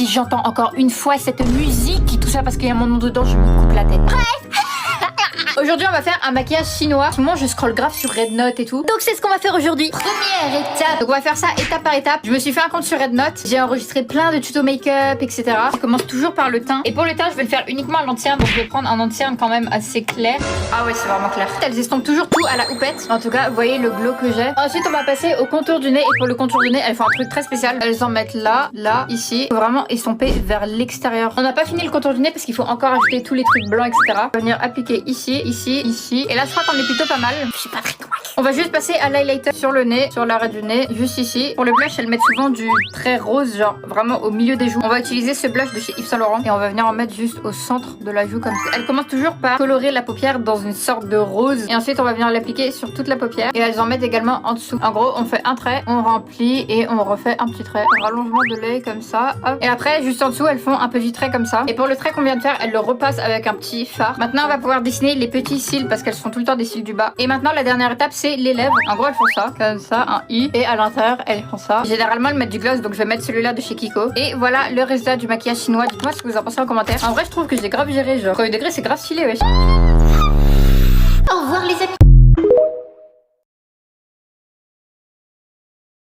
si j'entends encore une fois cette musique, tout ça parce qu'il y a mon nom dedans, je me coupe la tête. Bref. Aujourd'hui on va faire un maquillage chinois. En ce moment je scroll grave sur Red Note et tout. Donc c'est ce qu'on va faire aujourd'hui. Première étape. Donc on va faire ça étape par étape. Je me suis fait un compte sur Red Note. J'ai enregistré plein de tutos make-up, etc. Je commence toujours par le teint. Et pour le teint je vais le faire uniquement à l'antenne. Donc je vais prendre un antenne quand même assez clair. Ah ouais c'est vraiment clair. Elles estompent toujours tout à la houppette. En tout cas vous voyez le glow que j'ai. Ensuite on va passer au contour du nez. Et pour le contour du nez elles font un truc très spécial. Elles en mettent là, là, ici. Il faut vraiment estomper vers l'extérieur. On n'a pas fini le contour du nez parce qu'il faut encore ajouter tous les trucs blancs, etc. On va venir appliquer ici, ici, ici. Et là je crois qu'on est plutôt pas mal. Je suis pas très convaincue. On va juste passer à l'highlighter sur le nez, sur l'arrêt du nez, juste ici. Pour le blush elles mettent souvent du très rose, genre vraiment au milieu des joues. On va utiliser ce blush de chez Yves Saint Laurent. Et on va venir en mettre juste au centre de la joue comme ça. Elle commence toujours par colorer la paupière dans une sorte de rose. Et ensuite on va venir l'appliquer sur toute la paupière. Et elles en mettent également en dessous. En gros on fait un trait, on remplit et on refait un petit trait. Un rallongement de l'œil comme ça. Hop. Et après juste en dessous elles font un petit trait comme ça. Et pour le trait qu'on vient de faire elles le repassent avec un petit fard. Maintenant on va pouvoir dessiner les petits cils parce qu'elles sont tout le temps des cils du bas. Et maintenant la dernière étape c'est les lèvres. En gros elles font ça, comme ça, un i. Et à l'intérieur elles font ça. Généralement elles mettent du gloss donc je vais mettre celui-là de chez Kiko. Et voilà le résultat du maquillage chinois. Dites-moi ce que vous en pensez en commentaire. En vrai je trouve que j'ai grave géré genre. Premier degré c'est grave stylé wesh. Au revoir les amis.